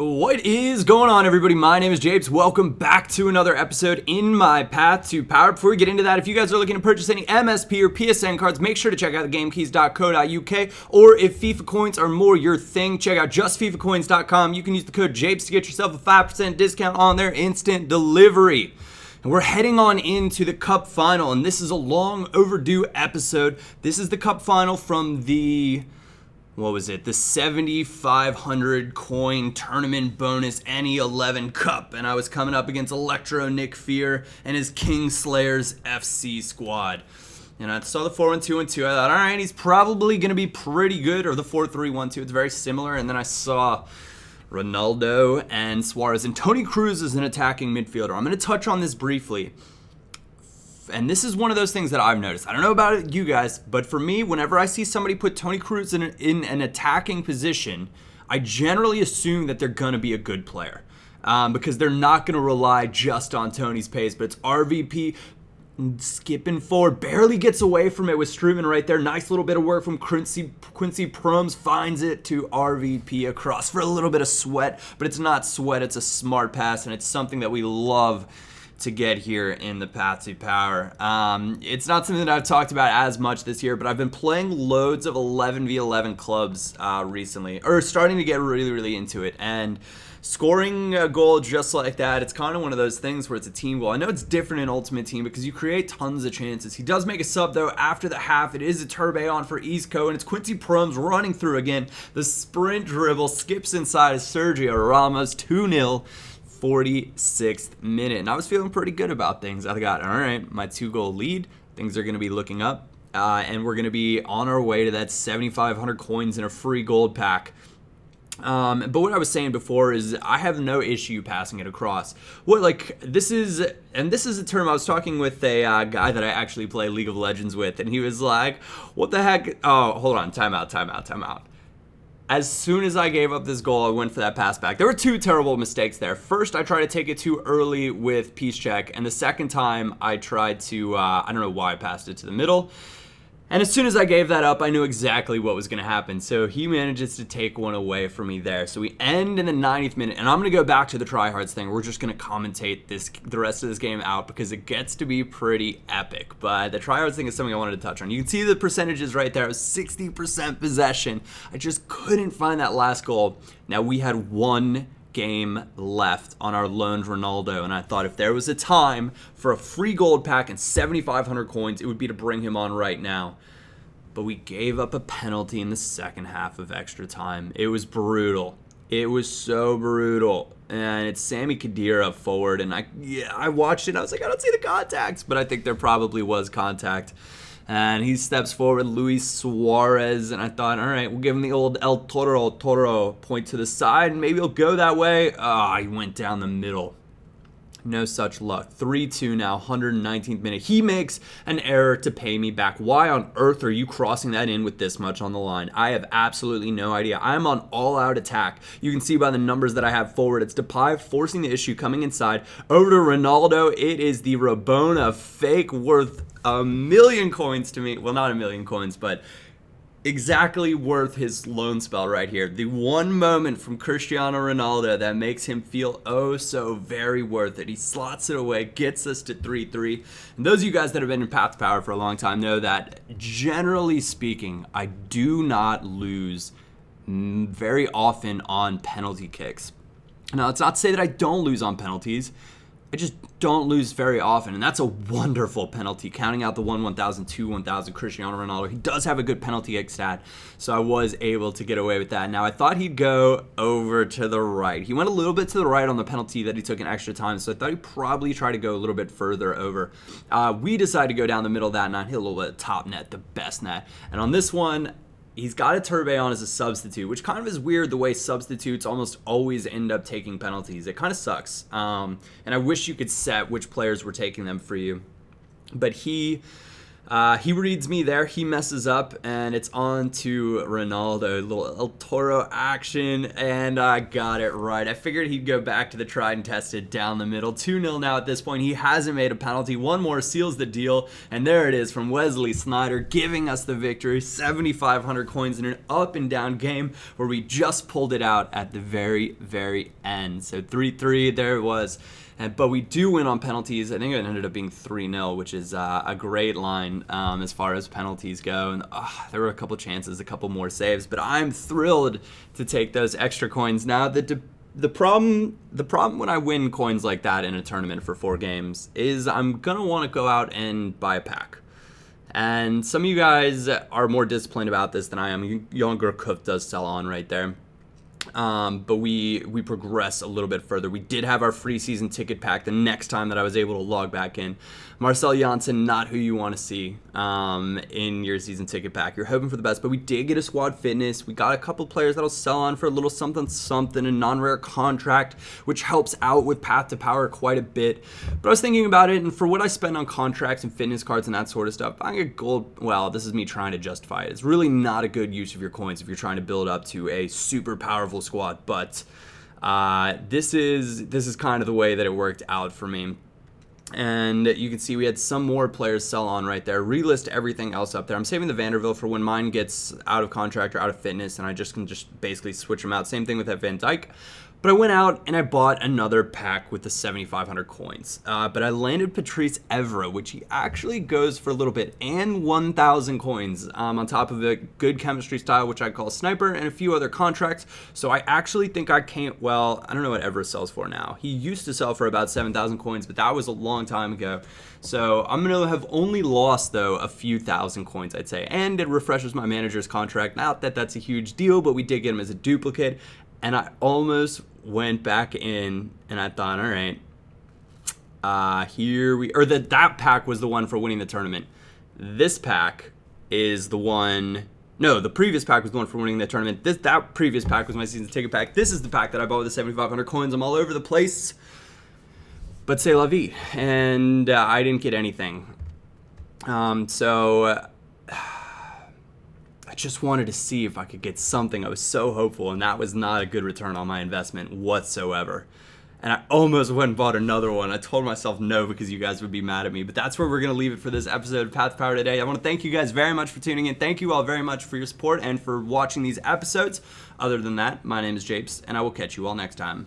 What is going on, everybody? My name is Japes. Welcome back to another episode in my path to power. Before we get into that, if you guys are looking to purchase any MSP or PSN cards, make sure to check out thegamekeys.co.uk, or if FIFA coins are more your thing, check out justfifacoins.com. You can use the code Japes to get yourself a 5% discount on their instant delivery. And we're heading on into the Cup Final, and this is a long overdue episode. This is the Cup Final from the... the 7,500 coin tournament bonus NE11 Cup, and I was coming up against Electro Nick Fear and his Kingslayers FC squad. And I saw the 4-1-2-1-2. I thought, all right, he's probably going to be pretty good, or the 4-3-1-2. It's very similar. And then I saw Ronaldo and Suarez, and Toni Kroos is an attacking midfielder. I'm going to touch on this briefly. And this is one of those things that I've noticed. I don't know about you guys, but for me, whenever I see somebody put Toni Kroos in an attacking position, I generally assume that they're going to be a good player. Because they're not going to rely just on Tony's pace, but it's RVP skipping forward, barely gets away from it with Struman right there. Nice little bit of work from Quincy Promes, finds it to RVP across for a little bit of sweat, but it's not sweat, it's a smart pass, and it's something that we love to get here in the path to power. It's not something that I've talked about as much this year, but I've been playing loads of 11v11 clubs recently, or starting to get really into it, and scoring a goal just like that, it's kind of one of those things where it's a team goal. I know it's different in Ultimate Team because you create tons of chances. He does make a sub though after the half. It is a turbo on for Isco, and it's Quincy Promes running through again. The sprint dribble skips inside of Sergio Ramos, 2-0. 46th minute, and I was feeling pretty good about things. I got, all right, my 2-goal lead, things are going to be looking up, and we're going to be on our way to that 7,500 coins in a free gold pack. But what I was saying before is I have no issue passing it across. This is a term. I was talking with a guy that I actually play League of Legends with, and he was like, what the heck? Oh, hold on, time out. As soon as I gave up this goal, I went for that pass back. There were two terrible mistakes there. First, I tried to take it too early with Peace Check, and the second time I tried to, I don't know why I passed it to the middle. And as soon as I gave that up, I knew exactly what was going to happen. So he manages to take one away from me there. So we end in the 90th minute, and I'm going to go back to the Tryhards thing. We're just going to commentate the rest of this game out because it gets to be pretty epic. But the Tryhards thing is something I wanted to touch on. You can see the percentages right there. It was 60% possession. I just couldn't find that last goal. Now we had one game left on our loaned Ronaldo, and I thought if there was a time for a free gold pack and 7,500 coins, it would be to bring him on right now. But we gave up a penalty in the second half of extra time. It was brutal. It was so brutal. And it's Sami Khedira up forward, and I watched it. I was like, I don't see the contacts, but I think there probably was contact. And he steps forward, Luis Suarez, and I thought, all right, we'll give him the old El Toro point to the side, and maybe he'll go that way. He went down the middle. No such luck. 3-2 now, 119th minute. He makes an error to pay me back. Why on earth are you crossing that in with this much on the line? I have absolutely no idea. I'm on all-out attack. You can see by the numbers that I have forward. It's Depay forcing the issue, coming inside. Over to Ronaldo. It is the Rabona fake worth 1,000,000 coins to me. Well, not 1,000,000 coins, but exactly worth his loan spell right here. The one moment from Cristiano Ronaldo that makes him feel oh so very worth it. He slots it away, gets us to 3-3. And those of you guys that have been in Path to Power for a long time know that, generally speaking, I do not lose very often on penalty kicks. Now, it's not to say that I don't lose on penalties. I just don't lose very often, and that's a wonderful penalty. Counting out the 1,000, 2,000 Cristiano Ronaldo, he does have a good penalty kick stat, so I was able to get away with that. Now, I thought he'd go over to the right. He went a little bit to the right on the penalty that he took in extra time, so I thought he'd probably try to go a little bit further over. We decided to go down the middle of that net, hit a little bit of top net, the best net, and on this one, he's got a Turbe on as a substitute, which kind of is weird the way substitutes almost always end up taking penalties. It kind of sucks. And I wish you could set which players were taking them for you. But he He reads me there, he messes up, and it's on to Ronaldo. Little El Toro action, and I got it right. I figured he'd go back to the tried and tested down the middle. 2-0 now at this point. He hasn't made a penalty. One more seals the deal, and there it is from Wesley Sneijder giving us the victory. 7,500 coins in an up and down game where we just pulled it out at the very, very end. So 3-3, there it was. But we do win on penalties. I think it ended up being 3-0, which is a great line as far as penalties go. And there were a couple chances, a couple more saves. But I'm thrilled to take those extra coins. Now, the problem when I win coins like that in a tournament for 4 games is I'm going to want to go out and buy a pack. And some of you guys are more disciplined about this than I am. Younger Cook does sell on right there. But we progress a little bit further. We did have our free season ticket pack the next time that I was able to log back in. Marcel Janssen, not who you want to see in your season ticket pack. You're hoping for the best, but we did get a squad fitness. We got a couple players that'll sell on for a little something, a non-rare contract, which helps out with Path to Power quite a bit. But I was thinking about it, and for what I spend on contracts and fitness cards and that sort of stuff, I get gold. Well, this is me trying to justify it. It's really not a good use of your coins if you're trying to build up to a super powerful squad, but this is kind of the way that it worked out for me. And you can see we had some more players sell on right there. Relist everything else up there. I'm saving the Vanderbilt for when mine gets out of contract or out of fitness, and I can basically switch them out. Same thing with that Van Dijk. But I went out and I bought another pack with the 7,500 coins. But I landed Patrice Evra, which he actually goes for a little bit, and 1,000 coins on top of a good chemistry style, which I call Sniper, and a few other contracts. So I actually think I can't, well, I don't know what Evra sells for now. He used to sell for about 7,000 coins, but that was a long time ago. So I'm going to have only lost, though, a few thousand coins, I'd say. And it refreshes my manager's contract. Not that that's a huge deal, but we did get him as a duplicate. And I almost went back in and I thought, all right, that pack was the one for winning the tournament. This pack is the one, no, the previous pack was the one for winning the tournament. That previous pack was my season ticket pack. This is the pack that I bought with the 7,500 coins. I'm all over the place. But c'est la vie. And I didn't get anything. I just wanted to see if I could get something. I was so hopeful, and that was not a good return on my investment whatsoever. And I almost went and bought another one. I told myself no because you guys would be mad at me. But that's where we're going to leave it for this episode of Path to Power today. I want to thank you guys very much for tuning in. Thank you all very much for your support and for watching these episodes. Other than that, my name is Japes, and I will catch you all next time.